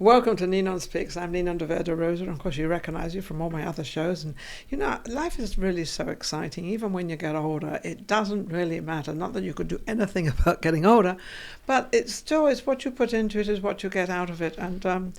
Welcome to Ninon Speaks. I'm Ninon de Verde Rosa, and of course you recognize you from all my other shows. And life is really so exciting. Even when you get older, it doesn't really matter. Not that you could do anything about getting older, but it's what you put into it is what you get out of it. And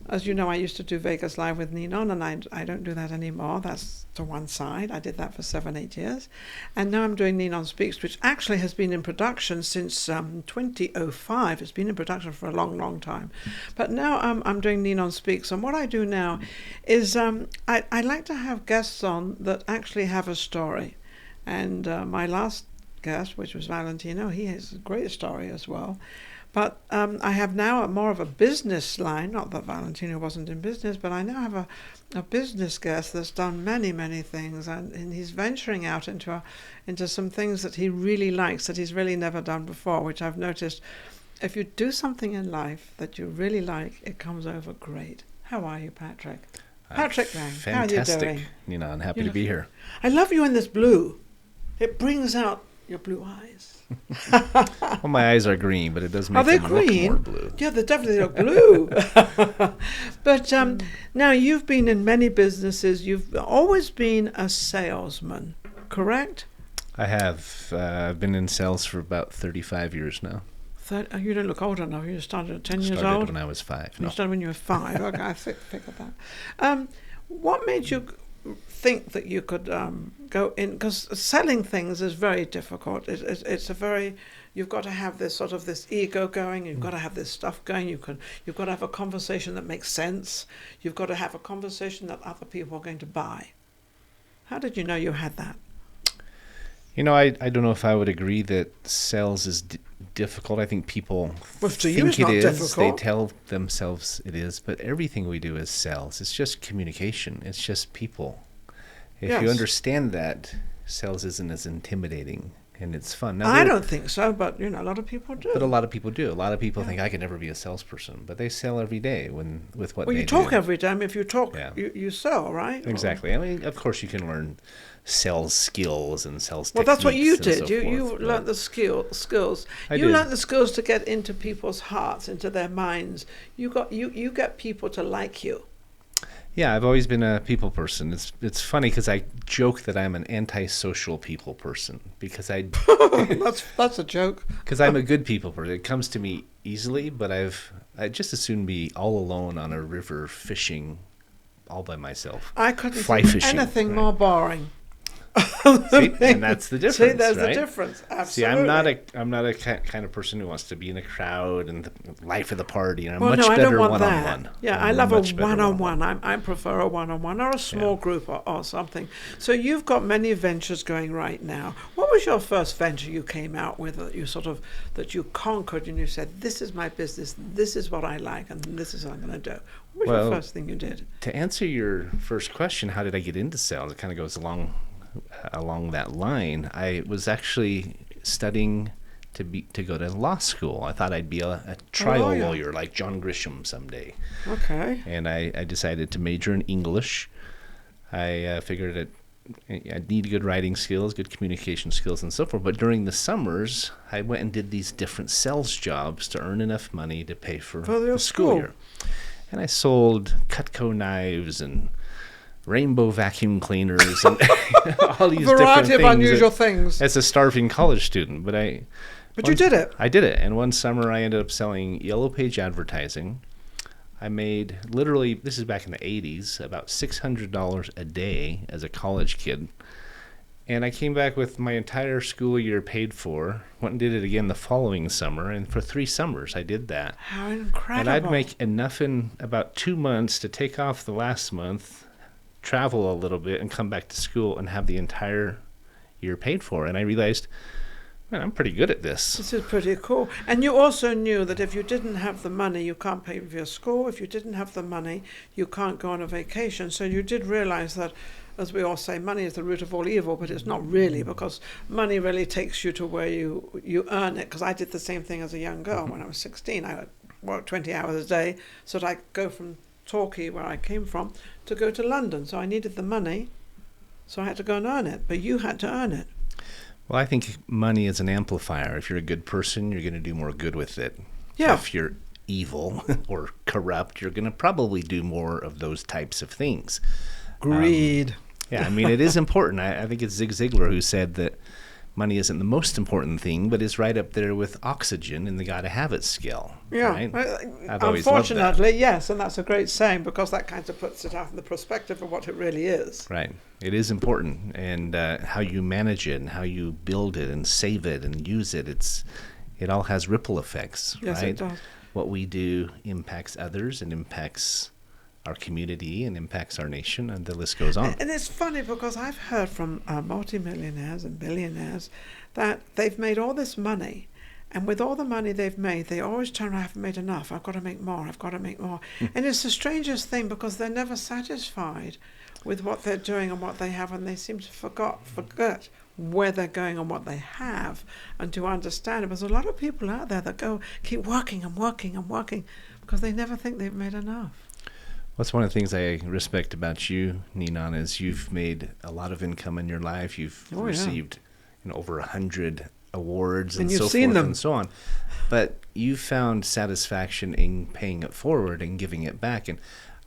as you know, I used to do Vegas Live with Ninon, and I don't do that anymore. That's to one side. I did that for 7-8 years. And now I'm doing Ninon Speaks, which actually has been in production since 2005. It's been in production for a long, long time. But now I'm doing Ninon Speaks. And what I do now is I like to have guests on that actually have a story. And my last guest, which was Valentino, he has a great story as well. But I have now more of a business line, not that Valentino wasn't in business, but I now have a business guest that's done many, many things, and he's venturing out into some things that he really likes, that he's really never done before, which I've noticed. If you do something in life that you really like, it comes over great. How are you, Patrick? Patrick Laing, how are you doing? Fantastic, Nina. I'm happy to be here. I love you in this blue. It brings out your blue eyes. Well, my eyes are green, but it does make them look more blue. Yeah, they definitely look blue. But now you've been in many businesses. You've always been a salesman, correct? I have. I've been in sales for about 35 years now. You don't look old enough. You started at 10 years old? Started when I was 5. You started when you were 5. Okay, I figured that. What made you think that you could go in, because selling things is very difficult. It's a very, you've got to have this ego going, you've got to have this stuff going, you've got to have a conversation that makes sense, you've got to have a conversation that other people are going to buy. How did you know you had that? I don't know if I would agree that sales is difficult. I think people think it is. Difficult. They tell themselves it is, but everything we do is sales. It's just communication. It's just people. If you understand that, sales isn't as intimidating and it's fun. Now, I don't think so, but a lot of people do. But a lot of people do. A lot of people think I could never be a salesperson, but they sell every day with what they do. Well, you talk every time. If you talk, you sell, right? Exactly. I mean, of course, you can learn sales skills and sales techniques. Well, that's what you did. So you learned the skills. You learned the skills to get into people's hearts, into their minds. You get people to like you. Yeah, I've always been a people person. It's funny because I joke that I'm an antisocial people person because that's a joke. Because I'm a good people person. It comes to me easily, but I'd just as soon be all alone on a river fishing, all by myself. I couldn't think anything more boring. See, and that's the difference. See, there's right? the difference. Absolutely. See, I'm not a kind of person who wants to be in a crowd and the life of the party. And I'm much I better don't want one-on-one. That. Yeah, I love a one-on-one. I prefer a one-on-one or a small group or something. So you've got many ventures going right now. What was your first venture you came out with that you conquered and you said, "This is my business. This is what I like, and this is what I'm going to do." What was your first thing you did? To answer your first question, how did I get into sales? It kind of goes along that line. I was actually studying to go to law school. I thought I'd be a trial lawyer like John Grisham someday. Okay. And I decided to major in English. I figured that I'd need good writing skills, good communication skills, and so forth. But during the summers, I went and did these different sales jobs to earn enough money to pay for the school year. And I sold Cutco knives and rainbow vacuum cleaners and all these variety of unusual things as a starving college student. But you did it. I did it. And one summer I ended up selling Yellow Page advertising. I made literally, this is back in the 80s, about $600 a day as a college kid. And I came back with my entire school year paid for, went and did it again the following summer, and for 3 summers I did that. How incredible. And I'd make enough in about 2 months to take off the last month, travel a little bit, and come back to school and have the entire year paid for. And I realized, man, I'm pretty good at this. This is pretty cool. And you also knew that if you didn't have the money, you can't pay for your school. If you didn't have the money, you can't go on a vacation. So you did realize that, as we all say, money is the root of all evil, but it's not really, because money really takes you to where you earn it. Because I did the same thing as a young girl. When I was 16, I worked 20 hours a day so that I could go from Torquay, where I came from, to go to London. So I needed the money, so I had to go and earn it. But you had to earn it. Well, I think money is an amplifier. If you're a good person, you're going to do more good with it. Yeah. If you're evil or corrupt, you're going to probably do more of those types of things. Greed. Yeah, I mean, it is important. I think it's Zig Ziglar who said that money isn't the most important thing, but is right up there with oxygen in the gotta have it scale. Yeah, right? I've always loved that. Unfortunately, yes, and that's a great saying because that kind of puts it out in the perspective of what it really is. Right. It is important, and how you manage it and how you build it and save it and use it, it all has ripple effects, Yes, right? it does. What we do impacts others and impacts our community and impacts our nation, and the list goes on. And it's funny because I've heard from multimillionaires and billionaires that they've made all this money, and with all the money they've made, they always turn around, I haven't made enough, I've got to make more, I've got to make more. And it's the strangest thing because they're never satisfied with what they're doing and what they have, and they seem to forget where they're going and what they have, and to understand it. There's a lot of people out there that keep working and working and working because they never think they've made enough. That's one of the things I respect about you, Ninan, is you've made a lot of income in your life. You've received over 100 awards and so forth and so on. But you've found satisfaction in paying it forward and giving it back. And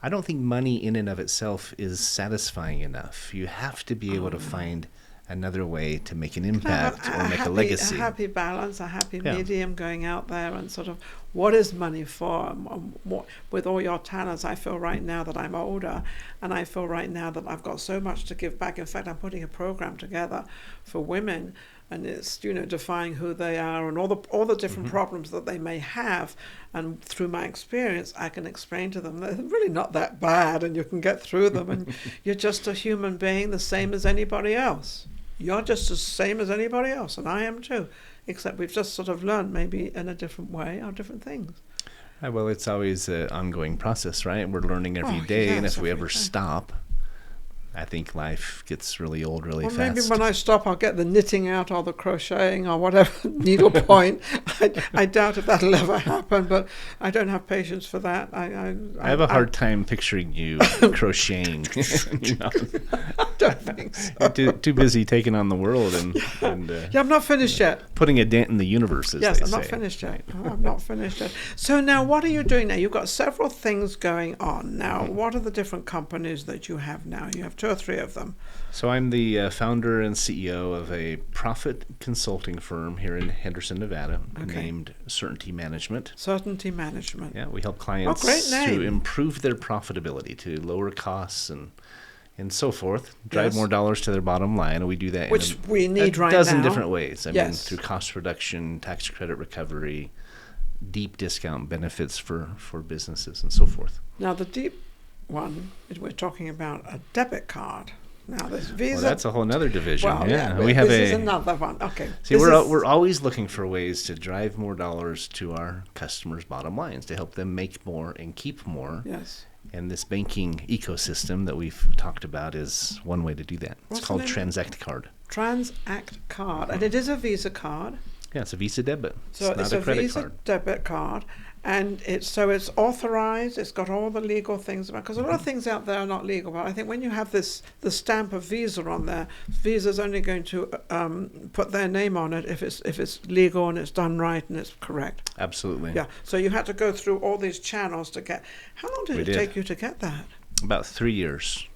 I don't think money in and of itself is satisfying enough. You have to be able to find another way to make an impact or make a legacy. A happy balance, a happy medium going out there and sort of what is money for? What, with all your talents, I feel right now that I'm older and I feel right now that I've got so much to give back. In fact, I'm putting a program together for women, and it's, defying who they are and all the different problems that they may have. And through my experience, I can explain to them that they're really not that bad and you can get through them and you're just a human being the same as anybody else. You're just the same as anybody else, and I am too, except we've just sort of learned maybe in a different way or different things. Well, it's always an ongoing process, right? We're learning every day, and if we ever stop, I think life gets really old really fast. Maybe when I stop, I'll get the knitting out or the crocheting or whatever, needlepoint. I doubt if that'll ever happen, but I don't have patience for that. I have a hard time picturing you crocheting. I don't think so. You're too busy taking on the world and I'm not finished yet. Putting a dent in the universe, as they Yes, I'm say. not finished yet. I'm not finished yet. So now what are you doing now? You've got several things going on. Now, what are the different companies that you have now? You have 2 or 3 of them. So I'm the founder and CEO of a profit consulting firm here in Henderson, Nevada, named Certainty Management. Certainty Management. Yeah, we help clients to improve their profitability, to lower costs and so forth, drive more dollars to their bottom line, and we do that which we need right now. A dozen different ways. I mean, through cost reduction, tax credit recovery, deep discount benefits for businesses, and so forth. Now, the deep one is we're talking about a debit card. Now, there's Visa. Well, that's a whole other division. Well, we have this is another one. Okay. See, we're always looking for ways to drive more dollars to our customers' bottom lines to help them make more and keep more. Yes. And this banking ecosystem that we've talked about is one way to do that. It's called Transact Card. Transact Card. And it is a Visa card. Yeah, it's a Visa debit. So it's not a credit Visa card. debit card. And it's authorized. It's got all the legal things about, because a lot of things out there are not legal. But I think when you have the stamp of Visa on there, Visa's only going to put their name on it if it's legal and it's done right and it's correct. Absolutely. Yeah. So you had to go through all these channels to get. How long did it take you to get that? About 3 years.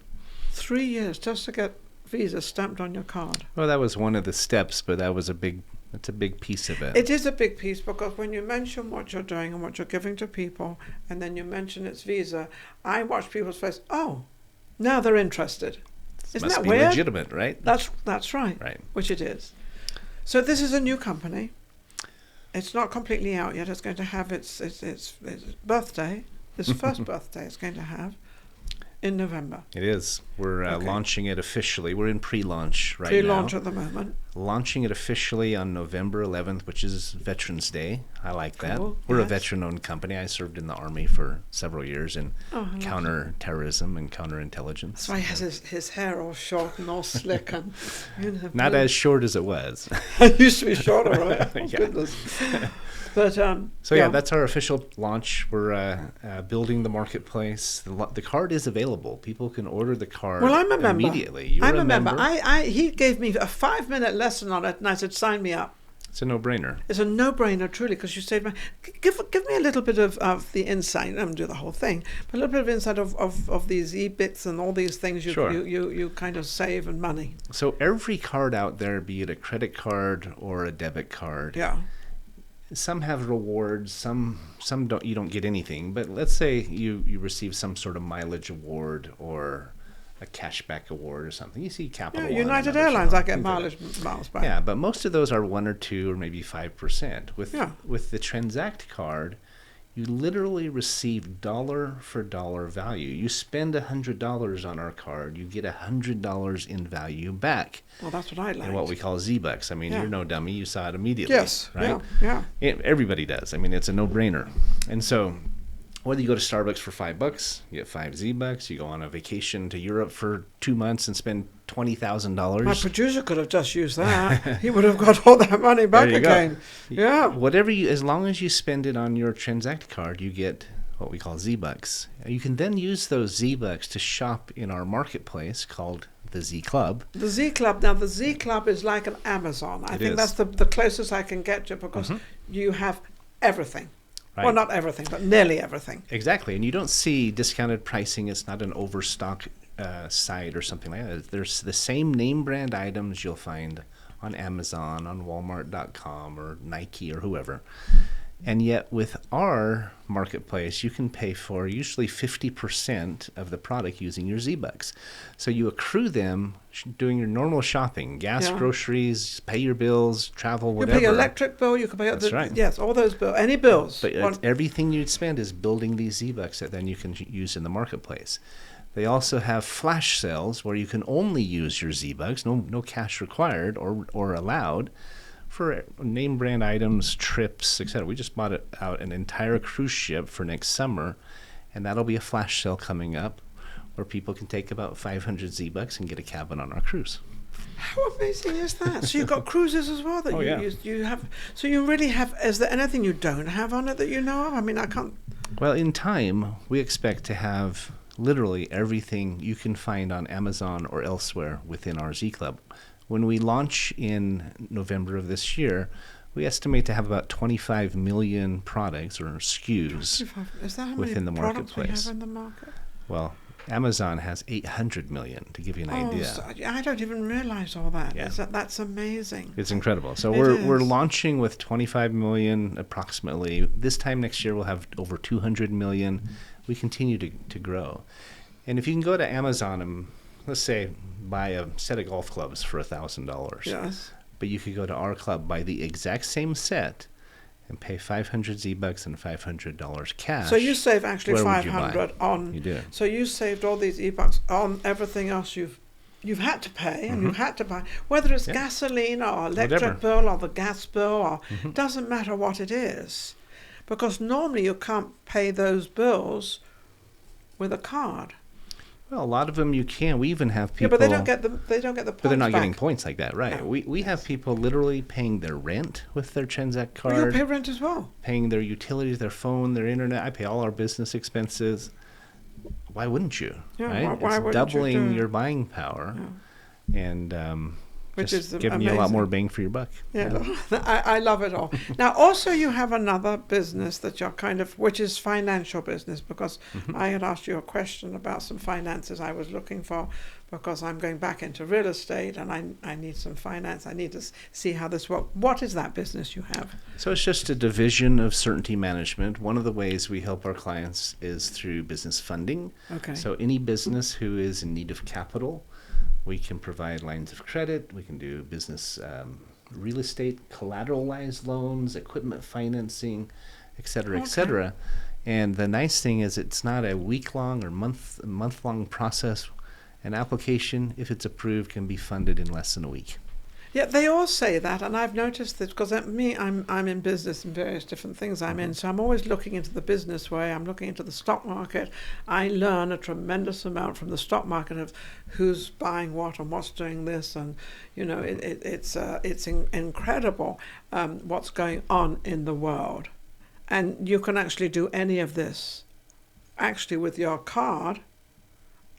3 years just to get Visa stamped on your card. Well, that was one of the steps, but it's a big piece of it. It is a big piece because when you mention what you're doing and what you're giving to people, and then you mention it's Visa, I watch people's face. Oh, now they're interested. Isn't that weird? Must be legitimate, right? That's right. Right. Which it is. So this is a new company. It's not completely out yet. It's going to have its birthday. Its first birthday it's going to have in November. It is. We're launching it officially. We're in pre-launch right now. Pre-launch at the moment. Launching it officially on November 11th, which is Veterans Day. I like that. We're a veteran-owned company. I served in the Army for several years in counter-terrorism and counterintelligence. That's why he has his hair all short and all slick. And not as short as it was. It used to be shorter, right? Oh, goodness. But, that's our official launch. We're building the marketplace. The card is available. People can order the card immediately. I'm a member. He gave me a 5-minute lesson on it, and I said, sign me up. It's a no-brainer. It's a no-brainer, truly, because you saved money. Give me a little bit of the insight. I don't do the whole thing, but a little bit of insight of these e-bits and all these things you kind of save in money. So every card out there, be it a credit card or a debit card, Yeah. some have rewards, some don't. You don't get anything. But let's say you receive some sort of mileage award or a cashback award or something. You see Capital One. United Airlines, I get miles back. Yeah, but most of those are 1 or 2 or maybe 5%. With the Transact card, you literally receive dollar for dollar value. You spend $100 on our card, you get $100 in value back. Well, that's what I like. And what we call Z-Bucks. I mean, you're no dummy. You saw it immediately. Yes. Right? Yeah. Everybody does. I mean, it's a no-brainer. And so whether you go to Starbucks for $5, you get 5 Z-Bucks. You go on a vacation to Europe for 2 months and spend $20,000. My producer could have just used that. He would have got all that money back again. Go. Yeah. Whatever as long as you spend it on your Transact card, you get what we call Z-Bucks. You can then use those Z-Bucks to shop in our marketplace called the Z Club. The Z Club. Now, the Z Club is like an Amazon. I think that's the closest I can get to, because you have everything. Right. Well, not everything, but nearly everything. Exactly. And you don't see discounted pricing. It's not an overstock site or something like that. There's the same name brand items you'll find on Amazon, on Walmart.com, or Nike, or whoever. And yet with our marketplace, you can pay for usually 50% of the product using your Z-Bucks. So you accrue them doing your normal shopping, gas, groceries, pay your bills, travel, whatever. You pay your electric bill, you can pay right. Yes, all those bills, any bills. But everything you'd spend is building these Z-Bucks that then you can use in the marketplace. They also have flash sales where you can only use your Z-Bucks, no cash required or allowed, for name brand items, trips, etc. We just bought out an entire cruise ship for next summer, and that'll be a flash sale coming up where people can take about 500 Z-Bucks and get a cabin on our cruise. How amazing is that? So you've got cruises as well that you have. So you really have. Is there anything you don't have on it that you know of? I mean, I can't. Well, in time, we expect to have literally everything you can find on Amazon or elsewhere within our Z Club. When we launch in November of this year, we estimate to have about 25 million products or SKUs within the marketplace. We have in the market? Well, Amazon has 800 million, to give you an idea. So I don't even realize all that. Yeah. That's amazing. It's incredible. So we're launching with 25 million approximately. This time next year, we'll have over 200 million. We continue to grow. And if you can go to Amazon and, let's say, buy a set of golf clubs for $1,000. Yes. But you could go to our club, buy the exact same set, and pay 500 Z-Bucks and $500 cash. So you save actually 500 on. You do. So you saved all these E-Bucks on everything else you've had to pay and you've had to buy, whether it's gasoline or electric bill or the gas bill, or doesn't matter what it is, because normally you can't pay those bills with a card. Well, a lot of them you can. We even have people. Yeah, but they don't get the points. But they're not back. getting points like that, right? No. We have people literally paying their rent with their Transact card. Well, you pay rent as well. Paying their utilities, their phone, their internet. I pay all our business expenses. Why wouldn't you? Yeah, right? Why it's doubling your buying power, and which just is giving you a lot more bang for your buck. Yeah, I love it all. Now, also you have another business that you're which is financial business, because I had asked you a question about some finances I was looking for, because I'm going back into real estate and I need some finance. I need to see how this works. What is that business you have? So it's just a division of certainty management. One of the ways we help our clients is through business funding. Okay. So any business who is in need of capital, we can provide lines of credit. We can do business real estate, collateralized loans, equipment financing, et cetera, et cetera. And the nice thing is it's not a week-long or month-long process. An application, if it's approved, can be funded in less than a week. Yeah, they all say that, and I've noticed that, because I'm in business in various different things I'm in, so I'm always looking into the business way. I'm looking into the stock market. I learn a tremendous amount from the stock market of who's buying what and what's doing this, and it's incredible what's going on in the world, and you can actually do any of this actually with your card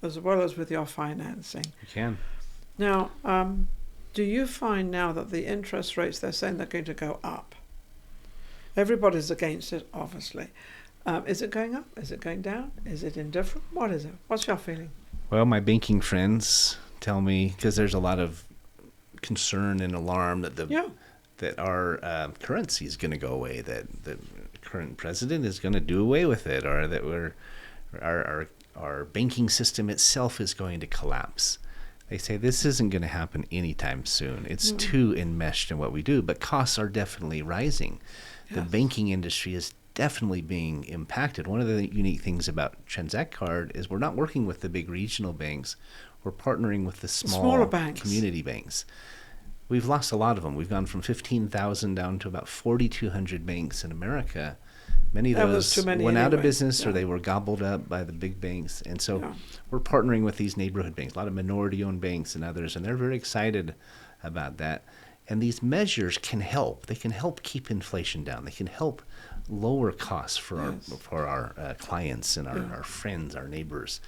as well as with your financing. You can. Now, Do you find now that the interest rates, they're saying they're going to go up? Everybody's against it, obviously. Is it going up? Is it going down? Is it indifferent? What is it? What's your feeling? Well, my banking friends tell me, because there's a lot of concern and alarm that that our currency is going to go away, that the current president is going to do away with it, or that our banking system itself is going to collapse. They say this isn't going to happen anytime soon. It's too enmeshed in what we do, but costs are definitely rising. The banking industry is definitely being impacted. One of the unique things about Transact Card is we're not working with the big regional banks. We're partnering with the smaller banks, community banks. We've lost a lot of them. We've gone from 15,000 down to about 4,200 banks in America. Many of those went out of business or they were gobbled up by the big banks. And so we're partnering with these neighborhood banks, a lot of minority-owned banks and others, and they're very excited about that. And these measures can help. They can help keep inflation down. They can help lower costs for our clients and our friends, our neighbors.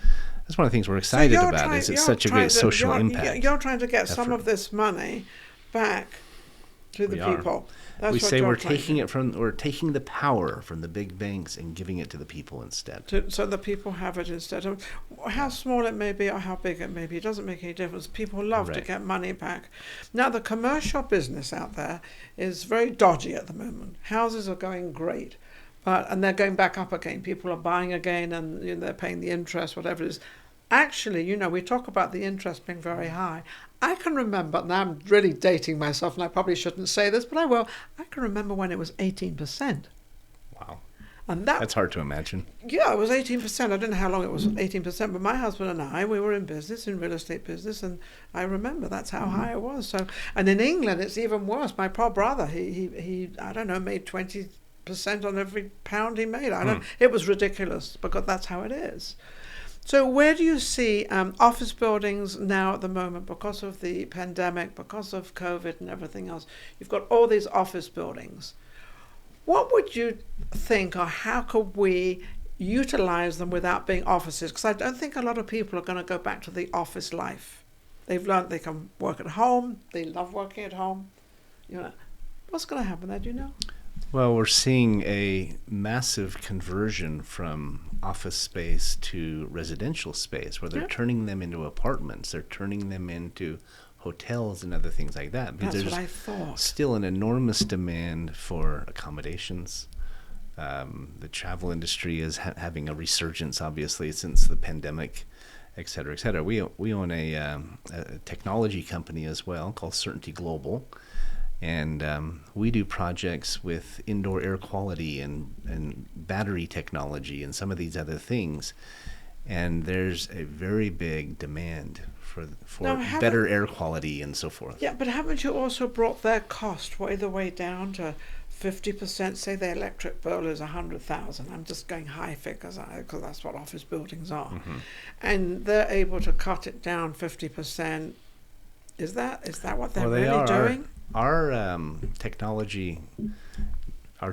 That's one of the things we're excited about. It's such a great social impact. You're trying to get some of this money back to the people. That's we what say we're taking the power from the big banks and giving it to the people instead. So the people have it instead of how small it may be or how big it may be. It doesn't make any difference. People love to get money back. Now the commercial business out there is very dodgy at the moment. Houses are going great, and they're going back up again. People are buying again, and they're paying the interest, whatever it is. Actually, we talk about the interest being very high. I can remember, now I'm really dating myself, and I probably shouldn't say this, but I will. I can remember when it was 18%. Wow. And that's hard to imagine. Yeah, it was 18%. I don't know how long it was 18%, but my husband and I, we were in real estate business, and I remember that's how high it was. So, and in England, it's even worse. My poor brother, he I don't know, made 20% on every pound he made. It was ridiculous, because that's how it is. So where do you see office buildings now at the moment because of the pandemic, because of COVID and everything else? You've got all these office buildings. What would you think, or how could we utilize them without being offices? Because I don't think a lot of people are going to go back to the office life. They've learned they can work at home. They love working at home. What's going to happen there, do you know? Well, we're seeing a massive conversion from office space to residential space, where they're turning them into apartments. They're turning them into hotels and other things like that. That's what I thought. Still an enormous demand for accommodations. The travel industry is having a resurgence, obviously, since the pandemic, et cetera, et cetera. We own a technology company as well called Certainty Global. And we do projects with indoor air quality and battery technology and some of these other things. And there's a very big demand for better air quality and so forth. Yeah, but haven't you also brought their cost way the way down to 50%? Say the electric bill is 100,000. I'm just going high figures because that's what office buildings are. Mm-hmm. And they're able to cut it down 50%. Is that what they're really doing? Our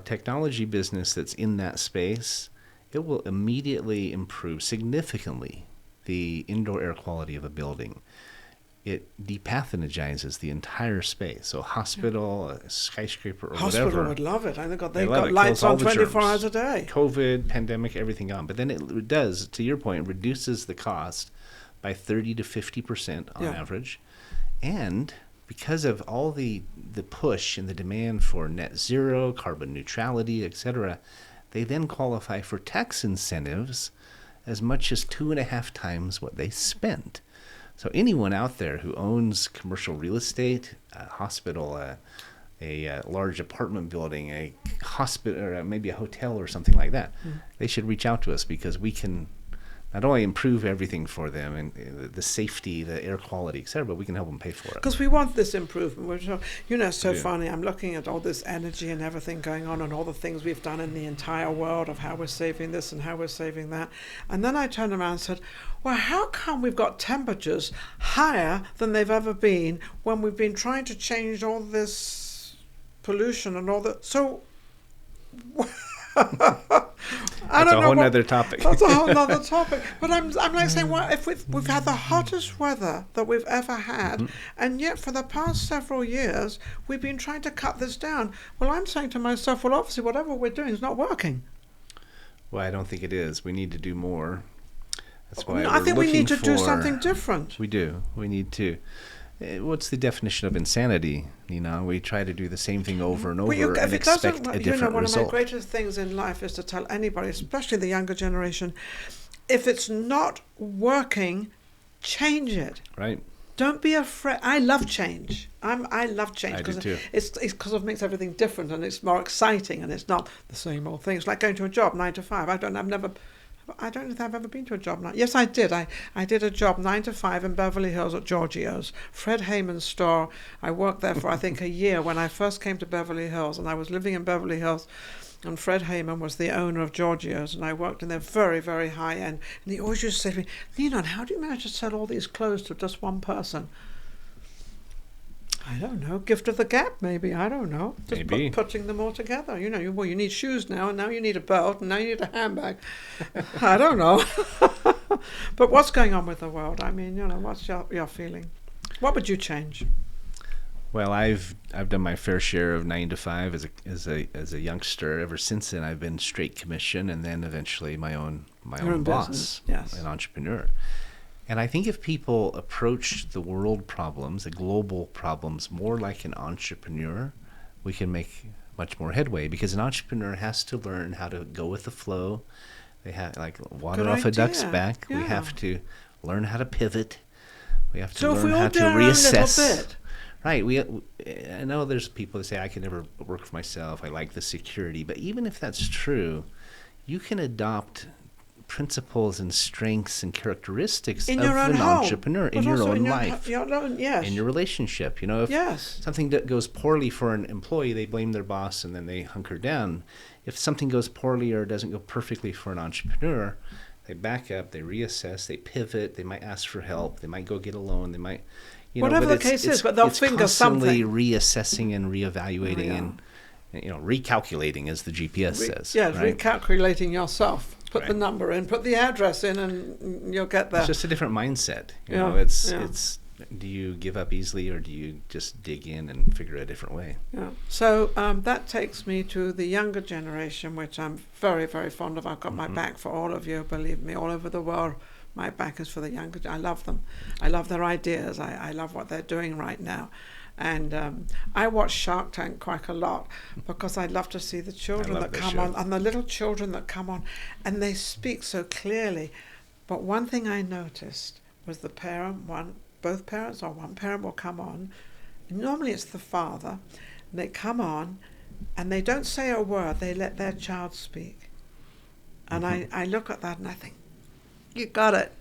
technology business that's in that space, it will immediately improve significantly the indoor air quality of a building. It depathologizes the entire space. So hospital, a skyscraper, or whatever. Hospital would love it. I think they've got lights on 24 hours a day. COVID, pandemic, everything on. But then it does, to your point, reduces the cost by 30 to 50% on average. And because of all the push and the demand for net zero, carbon neutrality, etc., they then qualify for tax incentives as much as 2.5 times what they spent. So anyone out there who owns commercial real estate, a hospital, a large apartment building, a hospital, or maybe a hotel or something like that, they should reach out to us, because we can not only improve everything for them and the safety, the air quality, et cetera, but we can help them pay for it. Because we want this improvement. It's so funny. I'm looking at all this energy and everything going on and all the things we've done in the entire world of how we're saving this and how we're saving that. And then I turned around and said, well, how come we've got temperatures higher than they've ever been when we've been trying to change all this pollution and all that? So That's a whole nother topic. That's a whole nother topic. But I'm like saying, well, if we've had the hottest weather that we've ever had, and yet for the past several years we've been trying to cut this down. Well, I'm saying to myself, well, obviously whatever we're doing is not working. Well, I don't think it is. We need to do more. That's why I think we need to do for- something different. We do. We need to. What's the definition of insanity? We try to do the same thing over and over and expect a different one result. of my greatest things in life is to tell anybody, especially the younger generation, if it's not working, change it. Right. Don't be afraid. I love change. I love change I do because too. it's because it makes everything different and it's more exciting and it's not the same old thing. It's like going to a job 9 to 5. I don't think I've ever been to a job 9. Yes, I did. I did a job 9 to 5 in Beverly Hills at Giorgio's, Fred Hayman's store. I worked there for I think a year when I first came to Beverly Hills, and I was living in Beverly Hills, and Fred Hayman was the owner of Giorgio's, and I worked in their very, very high end. And he always used to say to me, "Leon, how do you manage to sell all these clothes to just one person?" I don't know. Gift of the gab, maybe. I don't know. Just Maybe. putting them all together. You need shoes now, and now you need a belt, and now you need a handbag. I don't know. But what's going on with the world? I mean, what's your feeling? What would you change? Well, I've done my fair share of 9 to 5 as a youngster. Ever since then, I've been straight commission, and then eventually my own boss, business, yes. an entrepreneur. And I think if people approach the world problems, the global problems, more like an entrepreneur, we can make much more headway, because an entrepreneur has to learn how to go with the flow. They have, like water off a duck's back. Yeah. We have to learn how to pivot. We have to So if we learn all how do to our own little reassess. bit. Right. I know there's people that say, I can never work for myself. I like the security. But even if that's true, you can adopt principles and strengths and characteristics In of your own an home, entrepreneur but in your also own in life, yes. in your relationship. If Yes. something that goes poorly for an employee, they blame their boss and then they hunker down. If something goes poorly or doesn't go perfectly for an entrepreneur, they back up, they reassess, they pivot, they might ask for help, they might go get a loan, they might, Whatever the case is, but they'll finger constantly something. reassessing and reevaluating and recalculating, as the GPS says. Yes, right? recalculating yourself. Put the Right. number in, put the address in, and you'll get there. It's just a different mindset. Yeah, It's do you give up easily, or do you just dig in and figure a different way? Yeah. So that takes me to the younger generation, which I'm very, very fond of. I've got my back for all of you, believe me, all over the world. My back is for the younger. I love them. I love their ideas. I love what they're doing right now. And I watch Shark Tank quite a lot because I love to see the children that come on, and the little children that come on, and they speak so clearly. But one thing I noticed was the parent, both parents or one parent will come on. Normally it's the father, and they come on, and they don't say a word. They let their child speak. And I look at that and I think, you got it.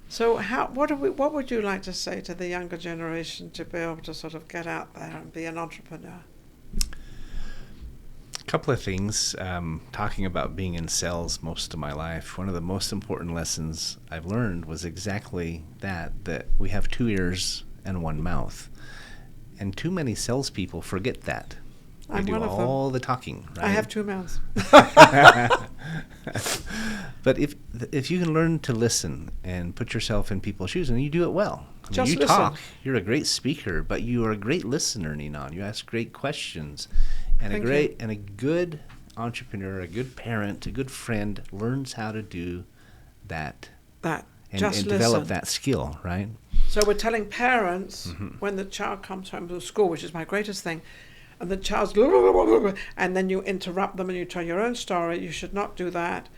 So what would you like to say to the younger generation to be able to sort of get out there and be an entrepreneur? A couple of things. Talking about being in sales most of my life, one of the most important lessons I've learned was exactly that we have 2 ears and 1 mouth. And too many salespeople forget that. They do all the talking, right? I have 2 mouths. But if you can learn to listen and put yourself in people's shoes, and you do it well. You listen. talk. You're a great speaker, but you are a great listener, Ninon. You ask great questions, and a good entrepreneur, a good parent, a good friend learns how to do that. And develop that skill, right? So we're telling parents when the child comes home from school, which is my greatest thing, and the child's and then you interrupt them and you tell your own story. You should not do that.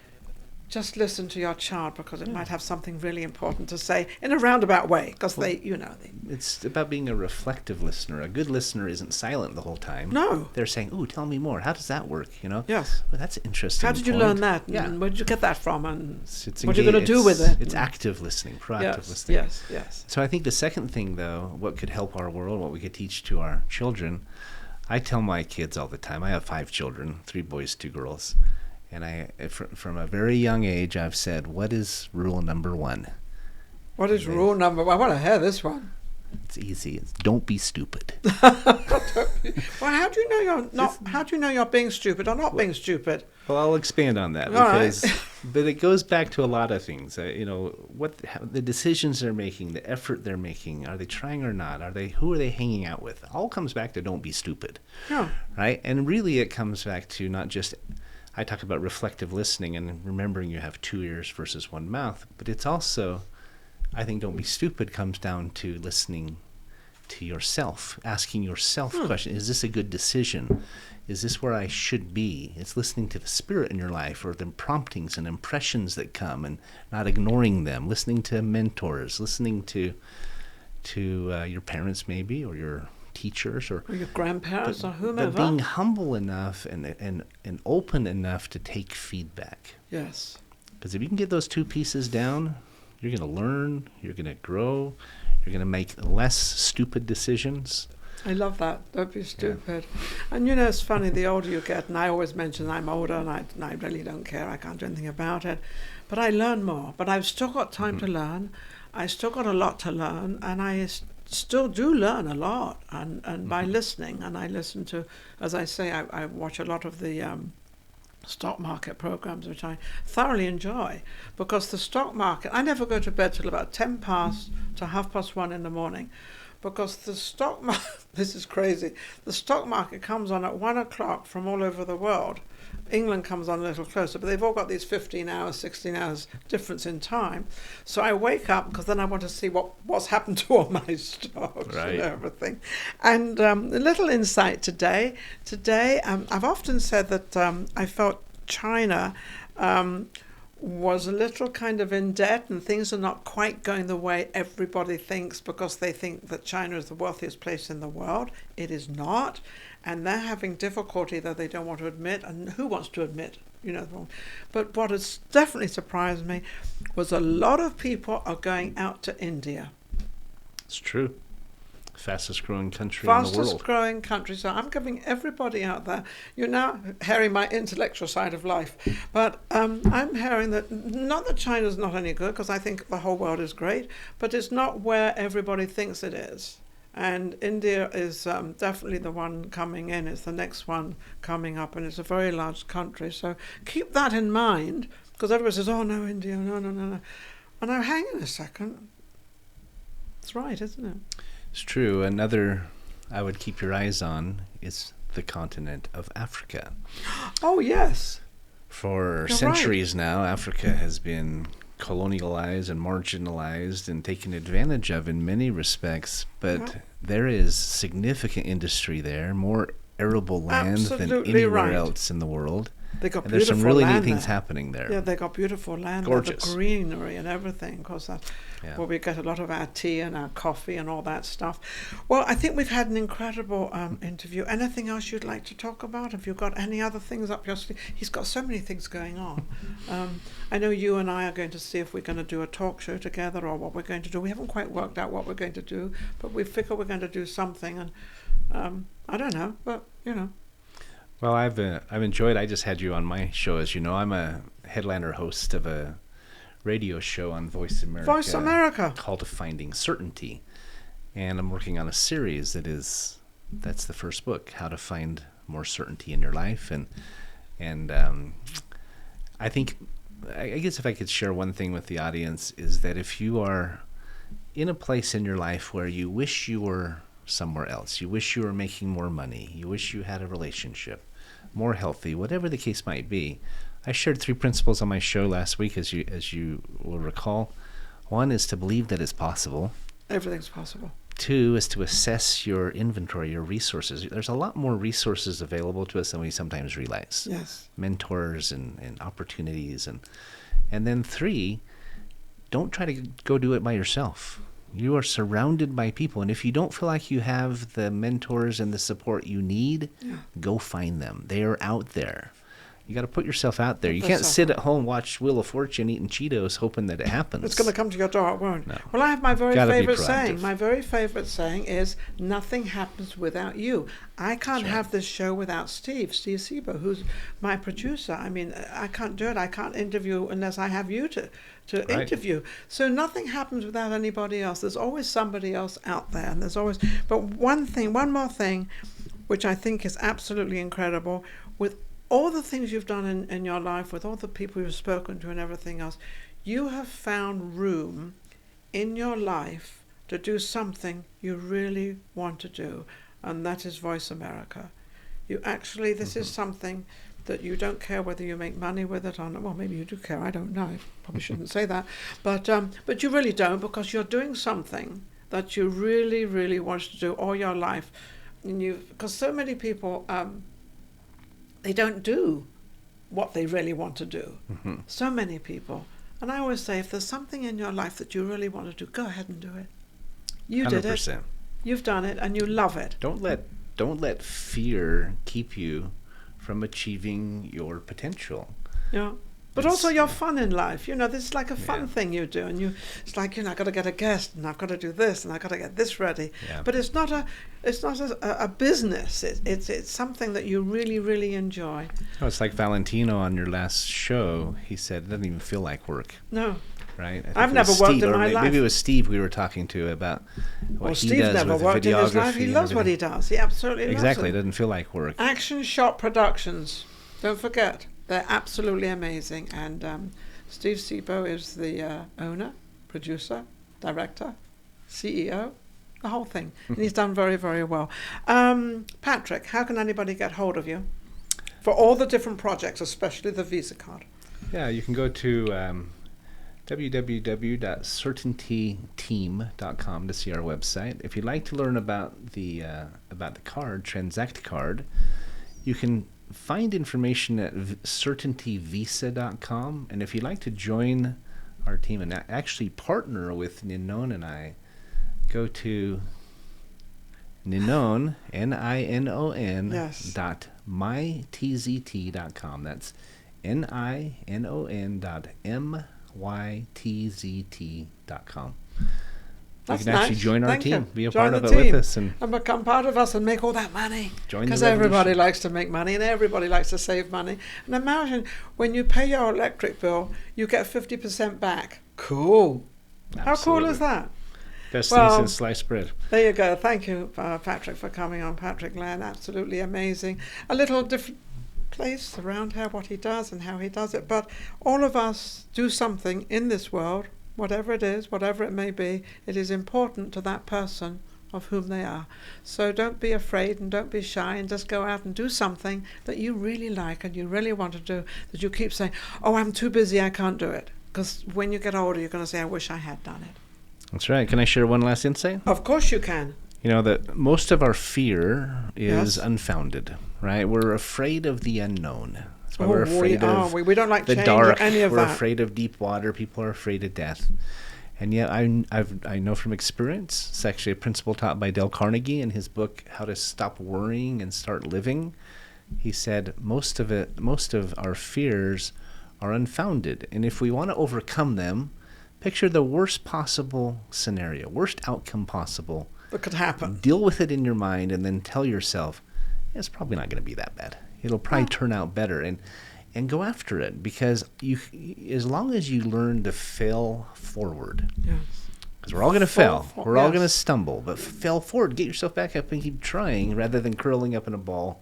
Just listen to your child, because it might have something really important to say in a roundabout way, because It's about being a reflective listener. A good listener isn't silent the whole time. No. They're saying, "Ooh, tell me more. How does that work?" Yes. Well, that's interesting. How did you learn that? Yeah. And where did you get that from? And It's what are you going to do with it? It's active listening, proactive listening. Yes. So I think the second thing, though, what could help our world, what we could teach to our children, I tell my kids all the time. I have 5 children, 3 boys, 2 girls. And from a very young age, I've said, what is rule number 1? What is rule number 1? I want to hear this one. It's easy. It's don't be stupid. Well, how do you know you're not? How do you know you're being stupid or not being stupid? Well, I'll expand on that All right. but it goes back to a lot of things. How the decisions they're making, the effort they're making. Are they trying or not? Who are they hanging out with? All comes back to don't be stupid, Yeah. right? And really, it comes back to not just. I talk about reflective listening and remembering you have 2 ears versus 1 mouth, but it's also, I think, don't be stupid comes down to listening to yourself, asking yourself questions. Is this a good decision? Is this where I should be? It's listening to the spirit in your life or the promptings and impressions that come and not ignoring them, listening to mentors, listening to your parents maybe or your teachers or Or your grandparents or whomever. but being humble enough and open enough to take feedback. Yes. Because if you can get those 2 pieces down, you're going to learn, you're going to grow, you're going to make less stupid decisions. I love that. Don't be stupid. And it's funny, the older you get, and I always mention I'm older and I really don't care, I can't do anything about it, but I learn more. But I've still got time to learn. I still got a lot to learn, and I still do learn a lot. And by listening, and I listen to, as I say, I watch a lot of the stock market programs, which I thoroughly enjoy, because the stock market, I never go to bed till about 10 past to 1:30 in the morning, because the stock market, this is crazy, the stock market comes on at 1 o'clock from all over the world. England comes on a little closer, but they've all got these 15 hours, 16 hours difference in time. So I wake up because then I want to see what's happened to all my stocks and everything. And a little insight today. I've often said that I felt China was a little kind of in debt and things are not quite going the way everybody thinks, because they think that China is the wealthiest place in the world. It is not. And they're having difficulty that they don't want to admit. And who wants to admit? But what has definitely surprised me was a lot of people are going out to India. It's true. Fastest growing country in the world. Fastest growing country. So I'm giving everybody out there, you're now hearing my intellectual side of life, but I'm hearing that, not that China's not any good, because I think the whole world is great, but it's not where everybody thinks it is. And India is definitely the one coming in. It's the next one coming up, and it's a very large country. So keep that in mind, because everybody says, oh, no, India, no. And I'm hanging a second. It's right, isn't it? It's true. Another I would keep your eyes on is the continent of Africa. Oh, yes. For You're centuries now, Africa has been colonialized and marginalized and taken advantage of in many respects, but there is significant industry there, more arable land than anywhere else in the world. They got and there's some really neat things happening there. Yeah, they got beautiful land, gorgeous, the greenery and everything. Because that's where we get a lot of our tea and our coffee and all that stuff. Well, I think we've had an incredible interview. Anything else you'd like to talk about? Have you got any other things up your sleeve? He's got so many things going on. I know you and I are going to see if we're going to do a talk show together or what we're going to do. We haven't quite worked out what we're going to do, but we figure we're going to do something. And I don't know, but Well, I've enjoyed. I just had you on my show, as you know. I'm a headliner host of a radio show on Voice America. Called Finding Certainty, and I'm working on a series that's the first book, How to Find More Certainty in Your Life, and I think, I guess if I could share one thing with the audience, is that if you are in a place in your life where you wish you were somewhere else, you wish you were making more money, you wish you had a relationship more healthy, whatever the case might be. I shared 3 principles on my show last week, as you will recall. 1 is to believe that it's possible. Everything's possible. 2 is to assess your inventory, your resources. There's a lot more resources available to us than we sometimes realize. Yes. Mentors and opportunities. And then 3, don't try to go do it by yourself. You are surrounded by people, and if you don't feel like you have the mentors and the support you need, go find them. They are out there. You got to put yourself out there. You Put can't yourself sit out. at home, watch Wheel of Fortune, eating Cheetos, hoping that it happens. It's going to come to your door, it won't. No. Well, I have my very Gotta be favorite proactive. saying. My very favorite saying is, nothing happens without you. I can't right. have this show without Steve Sebo, who's my producer. I mean, I can't do it. I can't interview unless I have you to Right. interview. So nothing happens without anybody else. There's always somebody else out there. And there's always, but one more thing, which I think is absolutely incredible, with all the things you've done in your life, with all the people you've spoken to and everything else, you have found room in your life to do something you really want to do, and that is Voice America. You actually, this is something that you don't care whether you make money with it or not. Well, maybe you do care, I don't know. I probably shouldn't say that. But you really don't, because you're doing something that you really, really want to do all your life. And because so many people, they don't do what they really want to do. Mm-hmm. So many people. And I always say, if there's something in your life that you really want to do, go ahead and do it. You 100%. did it. You've done it, and you love it. Don't let fear keep you from achieving your potential. Yeah. But also your fun in life. This is like a fun thing you do. And it's like, I've got to get a guest, and I've got to do this, and I've got to get this ready. Yeah. But it's not a business. It's something that you really, really enjoy. Oh, it's like Valentino on your last show. He said it doesn't even feel like work. No. Right? I think I've it never was worked Steve, in or my life. Maybe it was Steve we were talking to about what he Steve does never with worked in his life. videography He and loves what he everything. does. He absolutely loves Exactly. it. It doesn't feel like work. Action Shot Productions. Don't forget, they're absolutely amazing. And Steve Sebo is the owner, producer, director, CEO, the whole thing. And he's done very, very well. Patrick, how can anybody get hold of you for all the different projects, especially the Visa card? Yeah, you can go to www.certaintyteam.com to see our website. If you'd like to learn about the card, Transact Card, you can find information at certaintyvisa.com. And if you'd like to join our team and actually partner with Ninon and I, go to Ninon, Ninon, Yes. mytzt.com. That's ninon.mytzt.com. That's You can actually nice. join our Thank team, you. be a Join part the of it team. with us, and become part of us and make all that money. join the Because everybody revolution. likes to make money and everybody likes to save money. And imagine when you pay your electric bill, you get 50% back. Cool. How cool is that? Best Well, thing since sliced bread. There you go. Thank you, Patrick, for coming on. Patrick Laing, absolutely amazing. A little different place around here, what he does and how he does it. But all of us do something in this world, whatever it is, whatever it may be. It is important to that person of whom they are. So don't be afraid and don't be shy, and just go out and do something that you really like and you really want to do, that you keep saying, oh, I'm too busy, I can't do it. Because when you get older, you're going to say, I wish I had done it. That's right. Can I share one last insight? Of course you can. You know that most of our fear is Yes. unfounded, right? We're afraid of the unknown. That's why we're afraid of we don't like the change dark. or any of We're that. afraid of deep water. People are afraid of death. And yet I know from experience, it's actually a principle taught by Dale Carnegie in his book, How to Stop Worrying and Start Living. He said most of our fears are unfounded. And if we want to overcome them, picture the worst possible scenario, worst outcome possible. That could happen. Deal with it in your mind and then tell yourself, it's probably not going to be that bad. It'll probably turn out better. And go after it, because as long as you learn to fail forward, Yes. because we're all going to fail, we're all yes. going to stumble, but fail forward, get yourself back up and keep trying rather than curling up in a ball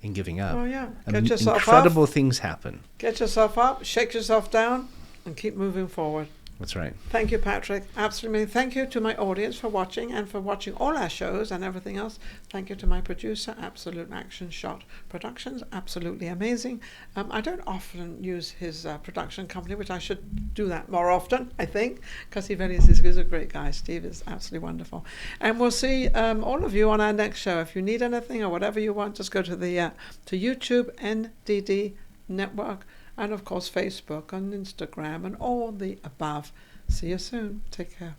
and giving up. Oh, yeah. Get yourself Incredible up. things happen. Get yourself up, shake yourself down, and keep moving forward. That's right. Thank you, Patrick. Absolutely. Thank you to my audience for watching and for watching all our shows and everything else. Thank you to my producer, Absolute Action Shot Productions. Absolutely amazing. I don't often use his production company, which I should do that more often, I think, because he really is. He's a great guy. Steve is absolutely wonderful. And we'll see all of you on our next show. If you need anything or whatever you want, just go to the to YouTube, NDD Network, and of course Facebook and Instagram and all the above. See you soon. Take care.